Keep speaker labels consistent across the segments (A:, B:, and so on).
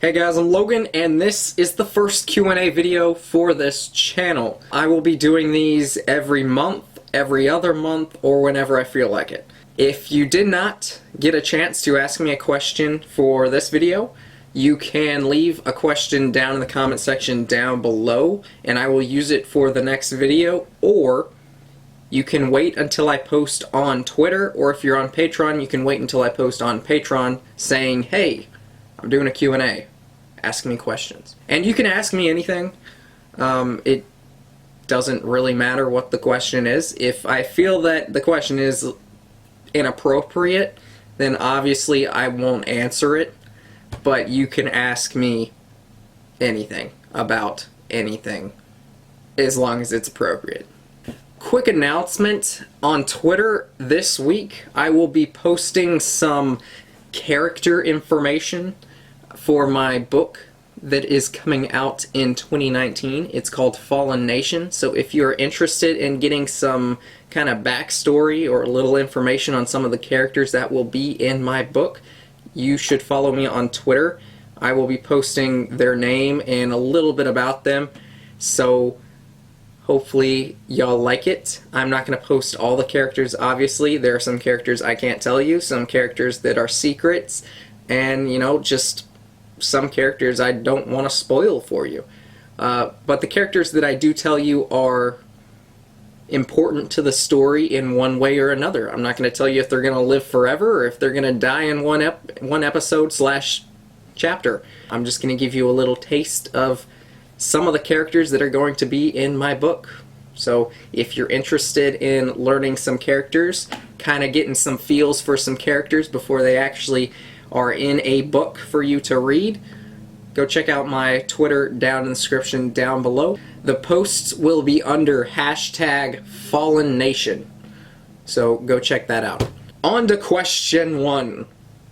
A: Hey guys, I'm Logan, and this is the first Q&A video for this channel. I will be doing these every month, every other month, or whenever I feel like it. If you did not get a chance to ask me a question for this video, you can leave a question down in the comment section down below, and I will use it for the next video, or you can wait until I post on Twitter, or if you're on Patreon, you can wait until I post on Patreon saying, hey, I'm doing a Q&A. Ask me questions. And you can ask me anything. It doesn't really matter what the question is. If I feel that the question is inappropriate, then obviously I won't answer it. But you can ask me anything about anything as long as it's appropriate. Quick announcement on Twitter this week. I will be posting some character information for my book that is coming out in 2019. It's called Fallen Nation. So if you're interested in getting some kind of backstory or a little information on some of the characters that will be in my book, you should follow me on Twitter. I will be posting their name and a little bit about them. So hopefully y'all like it. I'm not going to post all the characters, obviously. There are some characters I can't tell you, some characters that are secrets, and, you know, just some characters I don't want to spoil for you. But the characters that I do tell you are important to the story in one way or another. I'm not going to tell you if they're going to live forever or if they're going to die in one episode / chapter. I'm just going to give you a little taste of some of the characters that are going to be in my book. So if you're interested in learning some characters, kind of getting some feels for some characters before they actually are in a book for you to read, go check out my Twitter down in the description down below. The posts will be under #FallenNation, so go check that out. On to question 1.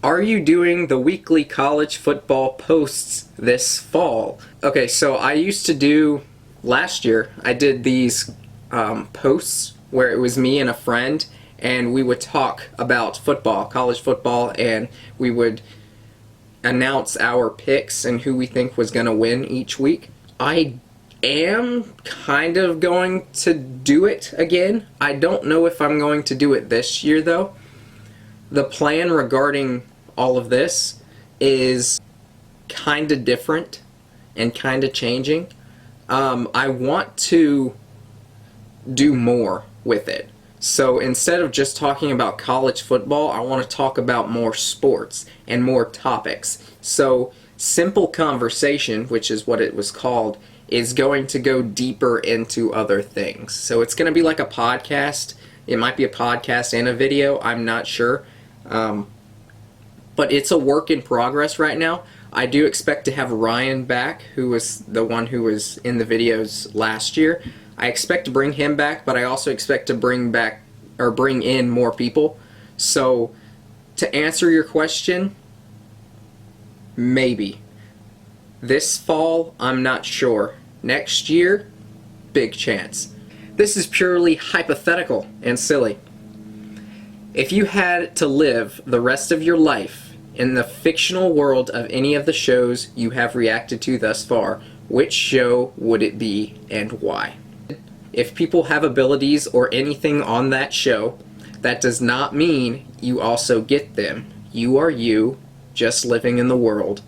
A: Are you doing the weekly college football posts this fall? Okay, so I used to do, last year, I did these posts where it was me and a friend, and we would talk about football, college football, and we would announce our picks and who we think was going to win each week. I am kind of going to do it again. I don't know if I'm going to do it this year, though. The plan regarding all of this is kind of different and kind of changing. I want to do more with it. So instead of just talking about college football, I want to talk about more sports and more topics. So Simple Conversation, which is what it was called, is going to go deeper into other things. So it's going to be like a podcast. It might be a podcast and a video. I'm not sure. But it's a work in progress right now. I do expect to have Ryan back, who was the one who was in the videos last year. I expect to bring him back, but I also expect to bring in more people. So, to answer your question, maybe. This fall, I'm not sure. Next year, big chance. This is purely hypothetical and silly. If you had to live the rest of your life in the fictional world of any of the shows you have reacted to thus far, which show would it be and why? If people have abilities or anything on that show, that does not mean you also get them. You are you, just living in the world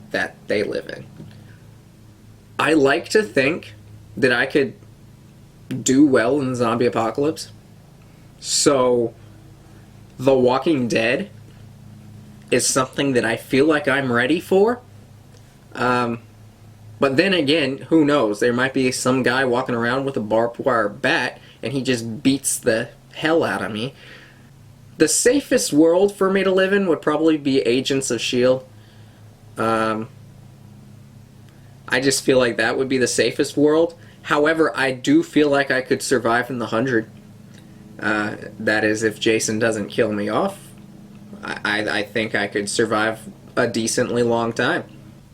A: that they live in. I like to think that I could do well in the zombie apocalypse. So, The Walking Dead is something that I feel like I'm ready for. But then again, who knows? There might be some guy walking around with a barbed wire bat and he just beats the hell out of me. The safest world for me to live in would probably be Agents of S.H.I.E.L.D. I just feel like that would be the safest world. However, I do feel like I could survive in the 100. That is, if Jason doesn't kill me off. I think I could survive a decently long time.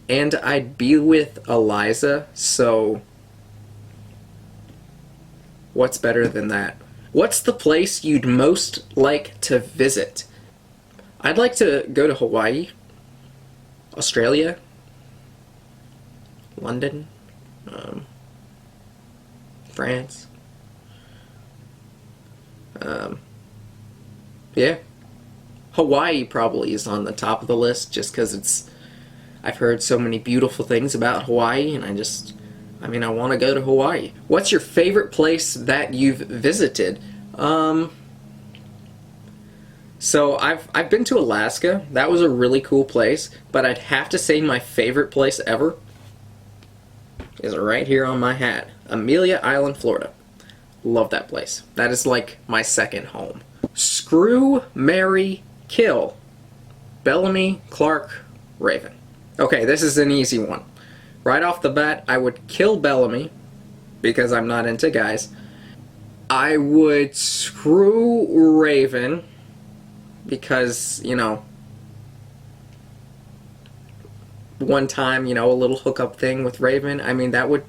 A: And I'd be with Eliza, so what's better than that? What's the place you'd most like to visit? I'd like to go to Hawaii, Australia, London, France. Yeah. Hawaii probably is on the top of the list just because I've heard so many beautiful things about Hawaii, and I want to go to Hawaii. What's your favorite place that you've visited? So I've been to Alaska. That was a really cool place, but I'd have to say my favorite place ever is right here on my hat. Amelia Island, Florida. Love that place. That is like my second home. Screw, marry, kill. Bellamy, Clark, Raven. Okay, this is an easy one. Right off the bat, I would kill Bellamy because I'm not into guys. I would screw Raven because, one time, a little hookup thing with Raven. I mean, that would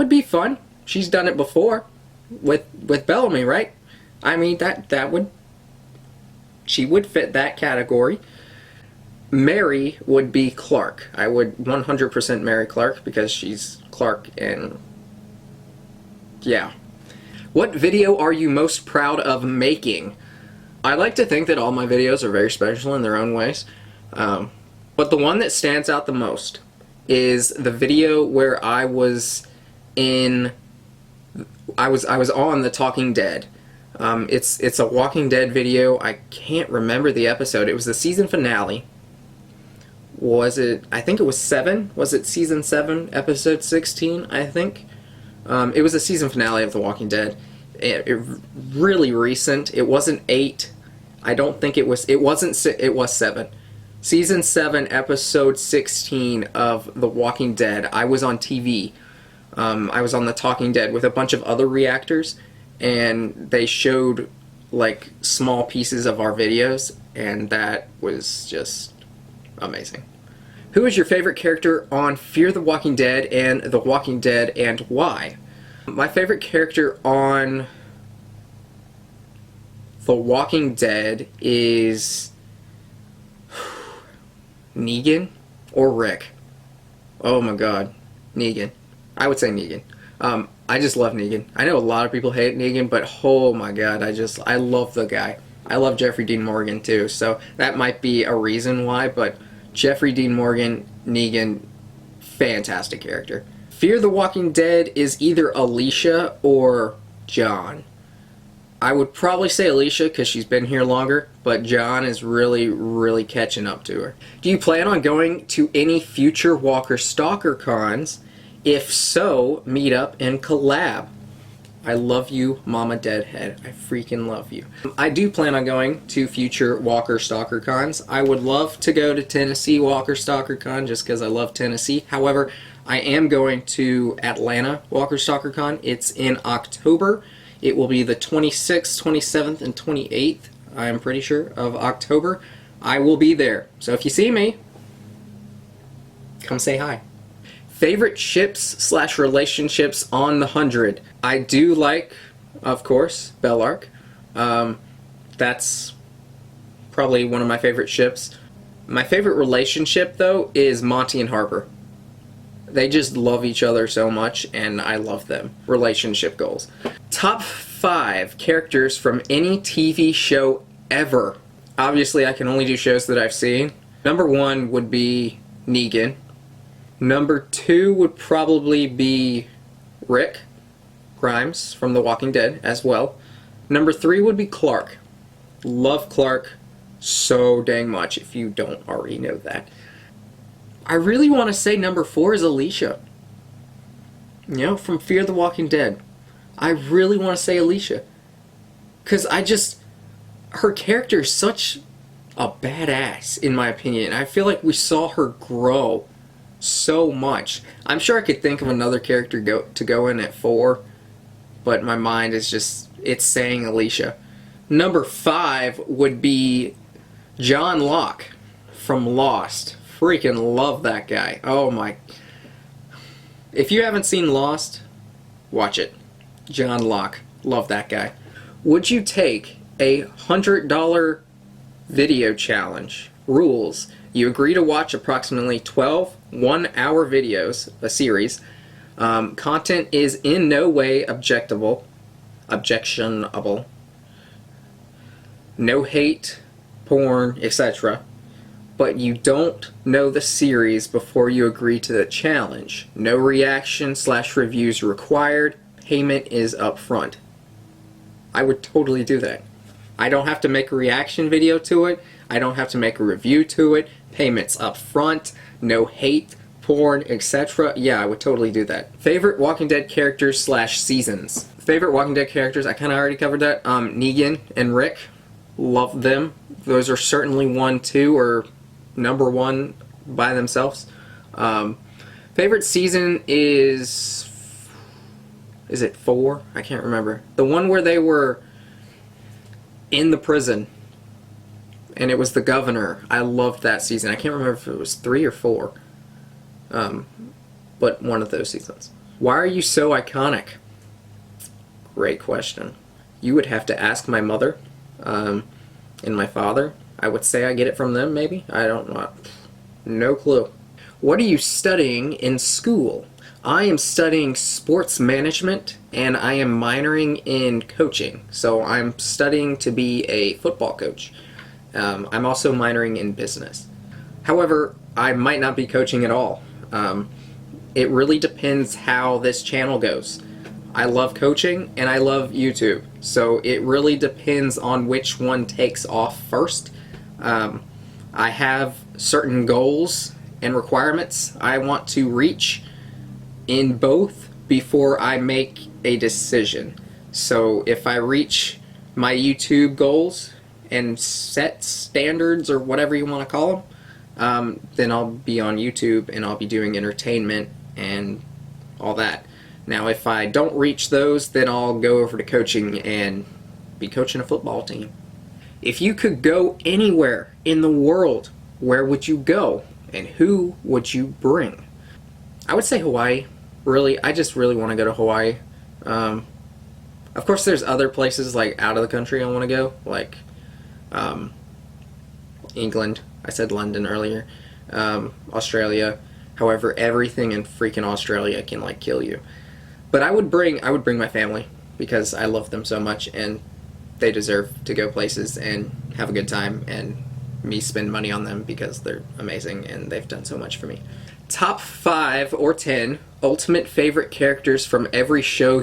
A: be fun. She's done it before with Bellamy, right? I mean, she would fit that category. Marry would be Clark. I would 100% marry Clark because she's Clark, and yeah. What video are you most proud of making? I like to think that all my videos are very special in their own ways, but the one that stands out the most is the video where I was on The Talking Dead. It's a Walking Dead video. I can't remember the episode. It was the season finale. Was it? I think it was 7. Was it season 7, episode 16? I think. It was the season finale of The Walking Dead. It really recent. It wasn't 8. I don't think it was. It wasn't. It was 7. Season 7, episode 16 of The Walking Dead. I was on TV. I was on The Talking Dead with a bunch of other reactors, and they showed like small pieces of our videos, and that was just amazing. Who is your favorite character on Fear the Walking Dead and The Walking Dead, and why? My favorite character on The Walking Dead is Negan or Rick. Oh my god, Negan. I would say Negan. I just love Negan. I know a lot of people hate Negan, but oh my god, I love the guy. I love Jeffrey Dean Morgan too, so that might be a reason why, but Jeffrey Dean Morgan, Negan, fantastic character. Fear the Walking Dead is either Alicia or John. I would probably say Alicia because she's been here longer, but John is really, really catching up to her. Do you plan on going to any future Walker Stalker cons? If so, meet up and collab. I love you, Mama Deadhead. I freaking love you. I do plan on going to future Walker Stalker cons. I would love to go to Tennessee Walker Stalker Con just because I love Tennessee. However, I am going to Atlanta Walker Stalker Con. It's in October. It will be the 26th, 27th, and 28th, I am pretty sure, of October. I will be there. So if you see me, come say hi. Favorite ships / relationships on the 100. I do like, of course, Bellark. That's probably one of my favorite ships. My favorite relationship, though, is Monty and Harper. They just love each other so much, and I love them. Relationship goals. Top 5 characters from any TV show ever. Obviously, I can only do shows that I've seen. Number 1 would be Negan. Number 2 would probably be Rick Grimes from The Walking Dead as well. Number 3 would be Clark. Love Clark so dang much, if you don't already know that. I really want to say number 4 is Alicia. From Fear the Walking Dead. I really want to say Alicia. Because her character is such a badass, in my opinion. I feel like we saw her grow so much. I'm sure I could think of another character to go in at 4, but my mind is it's saying Alicia. Number 5 would be John Locke from Lost. Freaking love that guy. Oh my. If you haven't seen Lost, watch it. John Locke. Love that guy. Would you take a $100 video challenge rules You agree to watch approximately 12 one-hour videos, a series. Content is in no way objectionable. No hate, porn, etc. But you don't know the series before you agree to the challenge. No reaction/reviews required. Payment is upfront. I would totally do that. I don't have to make a reaction video to it. I don't have to make a review to it. Payments upfront. No hate, porn, etc. Yeah, I would totally do that. Favorite Walking Dead characters/seasons. Favorite Walking Dead characters, I kind of already covered that. Negan and Rick. Love them. Those are certainly 1, 2, or number 1 by themselves. Favorite season is it 4? I can't remember. The one where they were in the prison and it was the governor. I loved that season. I can't remember if it was 3 or 4. But one of those seasons. Why are you so iconic? Great question. You would have to ask my mother and my father. I would say I get it from them, maybe. I don't know. No clue. What are you studying in school? I am studying sports management, and I am minoring in coaching. So I'm studying to be a football coach. I'm also minoring in business. However, I might not be coaching at all. It really depends how this channel goes. I love coaching and I love YouTube, so it really depends on which one takes off first. I have certain goals and requirements I want to reach in both before I make a decision. So if I reach my YouTube goals and set standards, or whatever you want to call them, then I'll be on YouTube and I'll be doing entertainment and all that. Now if I don't reach those, then I'll go over to coaching and be coaching a football team. If you could go anywhere in the world, where would you go and who would you bring? I would say Hawaii. Really, I just really want to go to Hawaii. Of course there's other places like out of the country I want to go, like England. I said London earlier. Australia. However, everything in freaking Australia can like kill you. But I would bring my family because I love them so much and they deserve to go places and have a good time, and me spend money on them because they're amazing and they've done so much for me. Top 5 or 10 ultimate favorite characters from every show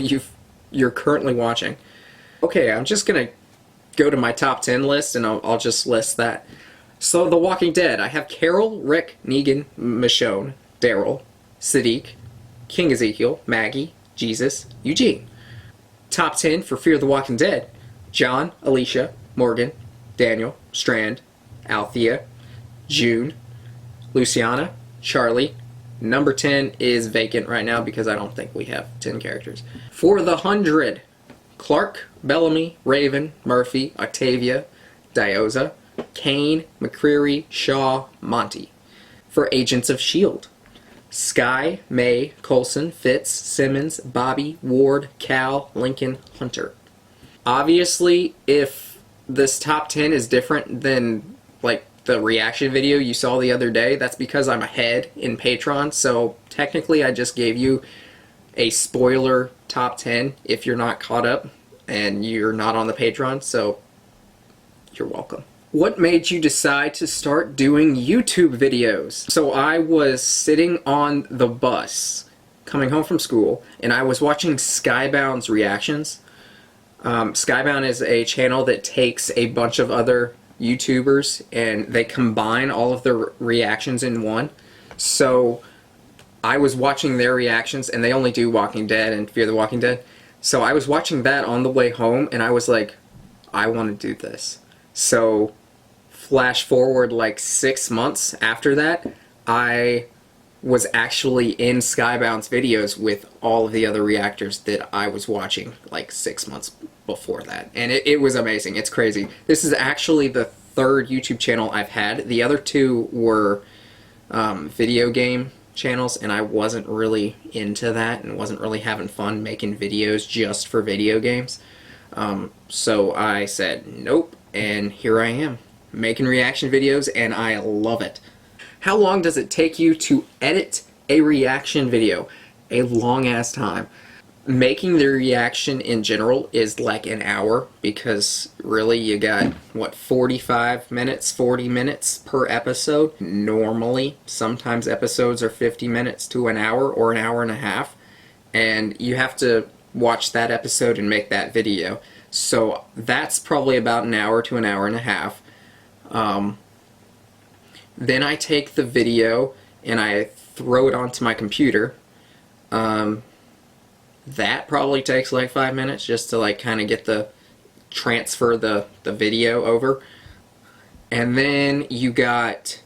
A: you're currently watching. Okay, I'm just gonna go to my top 10 list and I'll just list that. So, The Walking Dead, I have Carol, Rick, Negan, Michonne, Daryl, Sadiq, King Ezekiel, Maggie, Jesus, Eugene. Top 10 for Fear the Walking Dead: John, Alicia, Morgan, Daniel, Strand, Althea, June, Luciana, Charlie. Number 10 is vacant right now because I don't think we have 10 characters. For the 100, Clark, Bellamy, Raven, Murphy, Octavia, Diyoza, Kane, McCreary, Shaw, Monty. For Agents of S.H.I.E.L.D., Sky, May, Coulson, Fitz, Simmons, Bobby, Ward, Cal, Lincoln, Hunter. Obviously, if this top 10 is different than like the reaction video you saw the other day, that's because I'm ahead in Patreon, so technically I just gave you a spoiler top 10 if you're not caught up and you're not on the Patreon, so you're welcome. What made you decide to start doing YouTube videos? So I was sitting on the bus coming home from school and I was watching Skybound's reactions. Skybound is a channel that takes a bunch of other YouTubers and they combine all of their reactions in one. So I was watching their reactions, and they only do Walking Dead and Fear the Walking Dead. So I was watching that on the way home and I was like, I want to do this. So flash forward like 6 months after that, I was actually in Skybound's videos with all of the other reactors that I was watching like 6 months before that. And it was amazing. It's crazy. This is actually the 3rd YouTube channel I've had. The other 2 were video game channels, and I wasn't really into that and wasn't really having fun making videos just for video games. So I said nope, and here I am making reaction videos, and I love it. How long does it take you to edit a reaction video? A long ass time. Making the reaction in general is like an hour, because really you got, what, 45 minutes, 40 minutes per episode? Normally, sometimes episodes are 50 minutes to an hour or an hour and a half, and you have to watch that episode and make that video. So that's probably about an hour to an hour and a half. Then I take the video and I throw it onto my computer. That probably takes like 5 minutes just to like kind of get transfer the video over. And then you got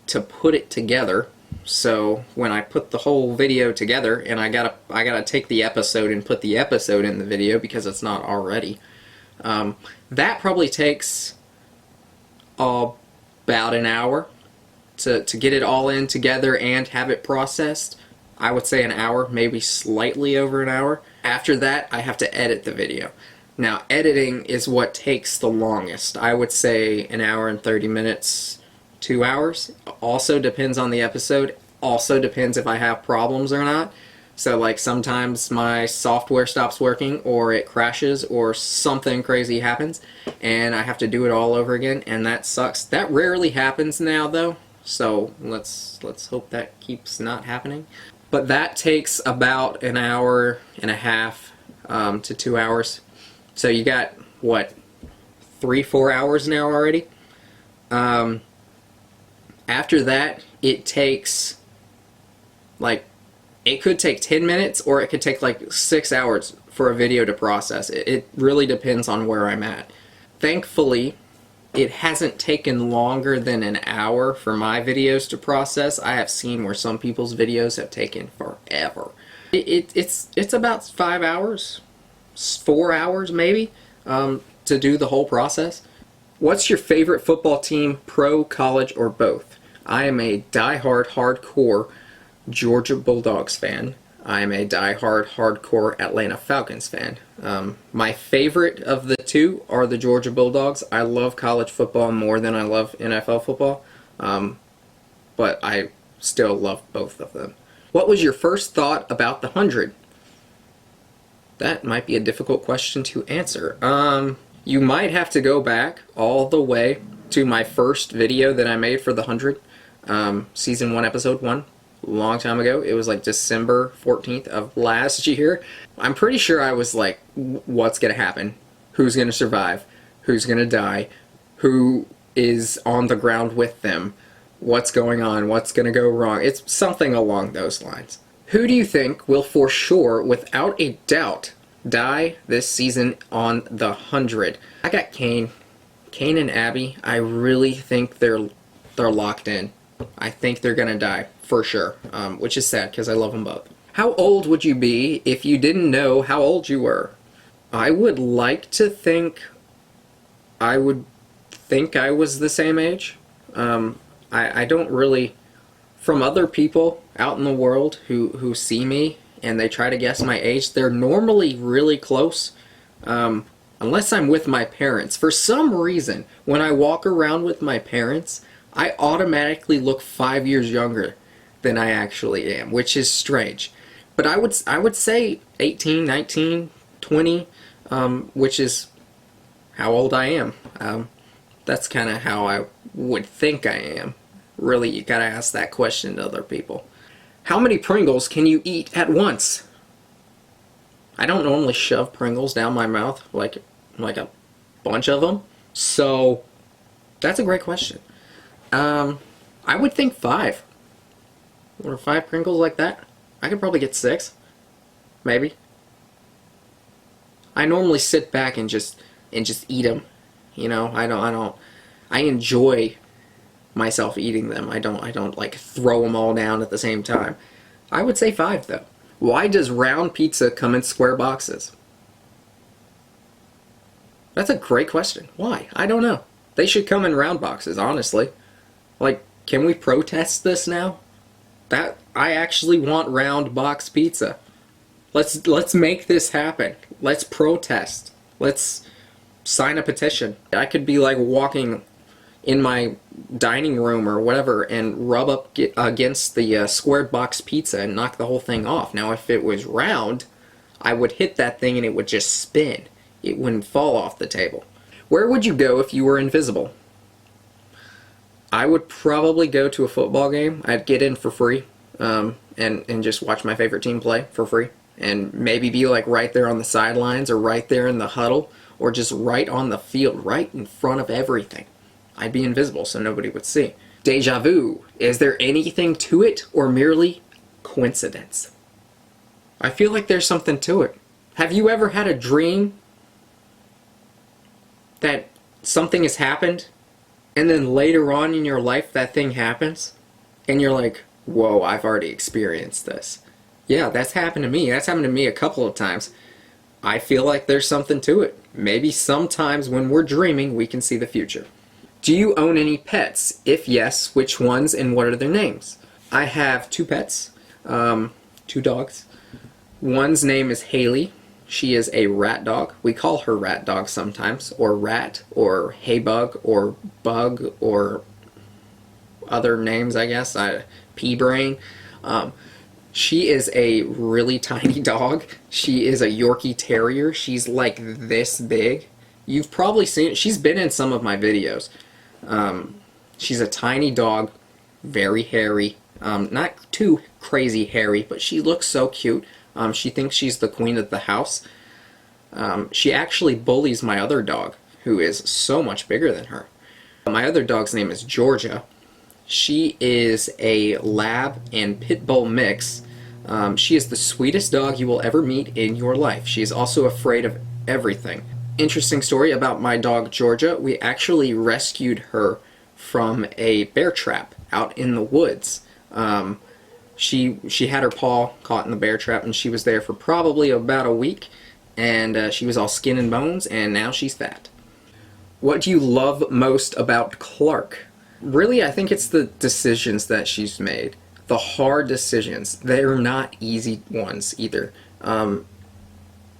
A: to put it together. So when I put the whole video together, and I gotta take the episode and put the episode in the video because it's not already. That probably takes about an hour to get it all in together and have it processed. I would say an hour, maybe slightly over an hour. After that, I have to edit the video. Now, editing is what takes the longest. I would say an hour and 30 minutes, 2 hours. Also depends on the episode. Also depends if I have problems or not. So, like, sometimes my software stops working, or it crashes, or something crazy happens, and I have to do it all over again, and that sucks. That rarely happens now, though. So let's hope that keeps not happening. But that takes about an hour and a half to 2 hours. So you got, what, 3-4 hours now already? After that, it takes, like, it could take 10 minutes, or it could take like 6 hours for a video to process. It really depends on where I'm at. Thankfully, it hasn't taken longer than an hour for my videos to process. I have seen where some people's videos have taken forever. It's about 5 hours, 4 hours maybe, to do the whole process. What's your favorite football team, pro, college, or both? I am a die-hard, hardcore Georgia Bulldogs fan. I am a die-hard, hardcore Atlanta Falcons fan. My favorite of the two are the Georgia Bulldogs. I love college football more than I love NFL football, but I still love both of them. What was your first thought about the 100? That might be a difficult question to answer. You might have to go back all the way to my first video that I made for the 100, Season 1, Episode 1. Long time ago. It was like December 14th of last year. I'm pretty sure I was like, what's gonna happen? Who's gonna survive? Who's gonna die? Who is on the ground with them? What's going on? What's gonna go wrong? It's something along those lines. Who do you think will for sure, without a doubt, die this season on the 100? I got Kane and Abby. I really think they're locked in. I think they're gonna die for sure, which is sad because I love them both. How old would you be if you didn't know how old you were? I would like to think I was the same age. I don't really, from other people out in the world who see me and they try to guess my age, they're normally really close, unless I'm with my parents. For some reason, when I walk around with my parents, I automatically look 5 years younger than I actually am, which is strange. But I would say 18, 19, 20, which is how old I am. That's kind of how I would think I am. Really, you gotta ask that question to other people. How many Pringles can you eat at once? I don't normally shove Pringles down my mouth like a bunch of them. So that's a great question. I would think 5. Or 5 Pringles like that. I could probably get 6. Maybe. I normally sit back and just eat them. You know, I enjoy myself eating them. I don't like throw them all down at the same time. I would say 5 though. Why does round pizza come in square boxes? That's a great question. Why? I don't know. They should come in round boxes, honestly. Like, can we protest this now? That I actually want round box pizza. Let's make this happen. Let's protest. Let's sign a petition. I could be like walking in my dining room or whatever and rub up against the squared box pizza and knock the whole thing off. Now, if it was round, I would hit that thing and it would just spin. It wouldn't fall off the table. Where would you go if you were invisible? I would probably go to a football game. I'd get in for free, and just watch my favorite team play for free. And maybe be like right there on the sidelines or right there in the huddle or just right on the field, right in front of everything. I'd be invisible so nobody would see. Deja vu. Is there anything to it or merely coincidence? I feel like there's something to it. Have you ever had a dream that something has happened and then later on in your life that thing happens and you're like, whoa, I've already experienced this? Yeah, that's happened to me. That's happened to me a couple of times. I feel like there's something to it. Maybe sometimes when we're dreaming, we can see the future. Do you own any pets? If yes, which ones and what are their names? I have 2 pets, 2 dogs. One's name is Haley. She is a rat dog. We call her rat dog sometimes, or rat, or hay bug, or bug, or other names, I guess. Pea brain. She is a really tiny dog. She is a Yorkie Terrier. She's like this big. You've probably seen it. She's been in some of my videos. She's a tiny dog, very hairy. Not too crazy hairy, but she looks so cute. She thinks she's the queen of the house. She actually bullies my other dog, who is so much bigger than her. My other dog's name is Georgia. She is a lab and pit bull mix. She is the sweetest dog you will ever meet in your life. She is also afraid of everything. Interesting story about my dog Georgia. We actually rescued her from a bear trap out in the woods. She had her paw caught in the bear trap and she was there for probably about a week, and she was all skin and bones, and now she's fat. What do you love most about Clark? Really, I think it's the decisions that she's made. The hard decisions. They're not easy ones either.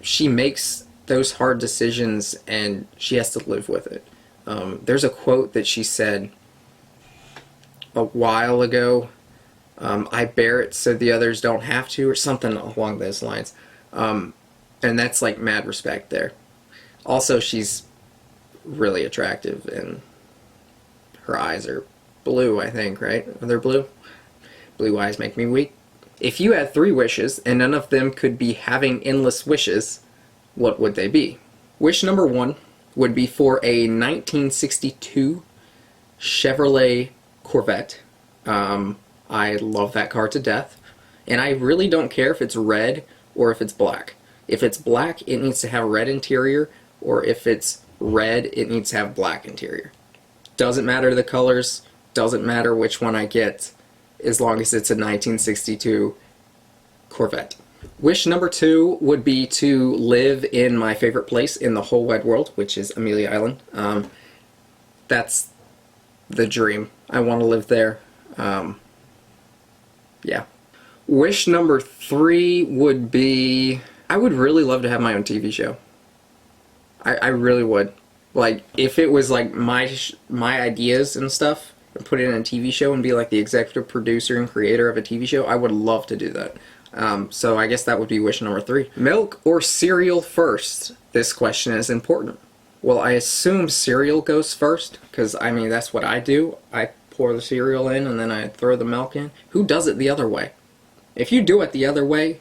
A: She makes those hard decisions and she has to live with it. There's a quote that she said a while ago. I bear it so the others don't have to, or something along those lines. And that's like mad respect there. Also, she's really attractive and her eyes are blue, I think, right? Are they blue? Blue eyes make me weak. If you had 3 wishes and none of them could be having endless wishes, what would they be? Wish number 1 would be for a 1962 Chevrolet Corvette. I love that car to death. And I really don't care if it's red or if it's black. If it's black, it needs to have a red interior, or if it's red, it needs to have black interior. Doesn't matter the colors, doesn't matter which one I get, as long as it's a 1962 Corvette. Wish number 2 would be to live in my favorite place in the whole wide world, which is Amelia Island. That's the dream. I want to live there. Yeah. Wish number 3 would be, I would really love to have my own TV show. I really would. Like, if it was like my ideas and stuff, and put it in a TV show and be like the executive producer and creator of a TV show, I would love to do that. So I guess that would be wish number 3. Milk or cereal first? This question is important. Well, I assume cereal goes first, because I mean that's what I do. I pour the cereal in and then I throw the milk in. Who does it the other way? If you do it the other way,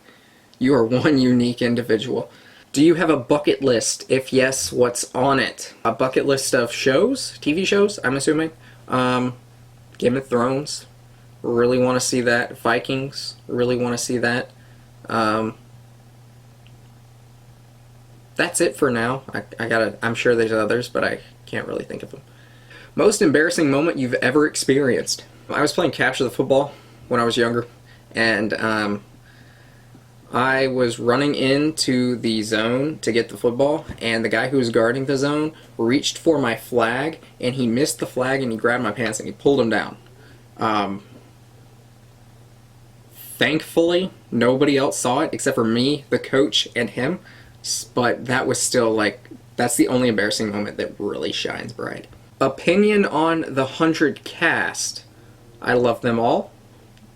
A: you are one unique individual. Do you have a bucket list? If yes, what's on it? A bucket list of shows? TV shows, I'm assuming. Game of Thrones. Really want to see that. Vikings. Really want to see that. That's it for now. I'm sure there's others, but I can't really think of them. Most embarrassing moment you've ever experienced? I was playing Capture the Football when I was younger, and I was running into the zone to get the football, and the guy who was guarding the zone reached for my flag, and he missed the flag, and he grabbed my pants, and he pulled them down. Thankfully, nobody else saw it except for me, the coach, and him, but that was still, like, that's the only embarrassing moment that really shines bright. Opinion on the 100 cast. I love them all.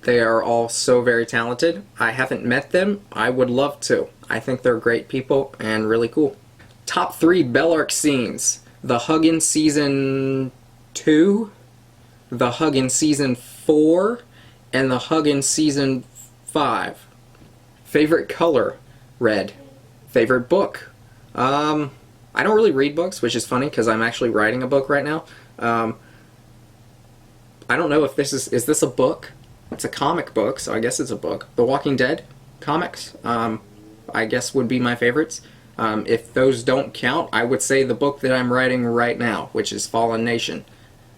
A: They are all so very talented. I haven't met them. I would love to. I think they're great people and really cool. Top 3 Bellark scenes. The Huggin Season 2, the Huggin Season 4, and the Huggin Season 5. Favorite color? Red. Favorite book? I don't really read books, which is funny because I'm actually writing a book right now. I don't know if this is this a book? It's a comic book, so I guess it's a book. The Walking Dead comics, I guess would be my favorites. If those don't count, I would say the book that I'm writing right now, which is Fallen Nation.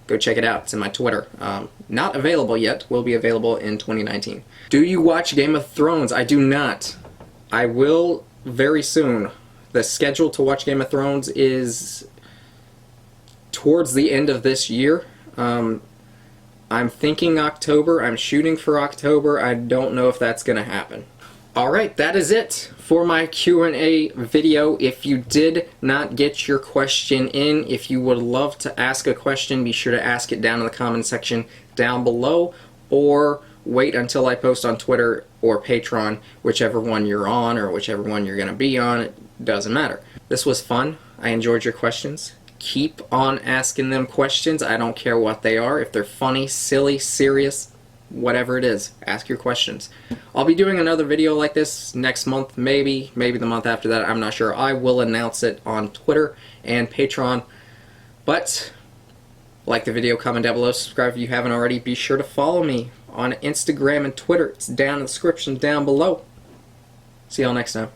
A: Go check it out. It's in my Twitter. Not available yet. Will be available in 2019. Do you watch Game of Thrones? I do not. I will very soon. The schedule to watch Game of Thrones is towards the end of this year. I'm thinking October. I'm shooting for October. I don't know if that's going to happen. Alright, that is it for my Q&A video. If you did not get your question in, if you would love to ask a question, be sure to ask it down in the comment section down below, or wait until I post on Twitter or Patreon, whichever one you're on or whichever one you're going to be on. It doesn't matter. This was fun. I enjoyed your questions. Keep on asking them questions. I don't care what they are. If they're funny, silly, serious, whatever it is, ask your questions. I'll be doing another video like this next month, maybe the month after that, I'm not sure. I will announce it on Twitter and Patreon. But like the video, comment down below, subscribe if you haven't already. Be sure to follow me on Instagram and Twitter. It's down in the description down below. See y'all next time.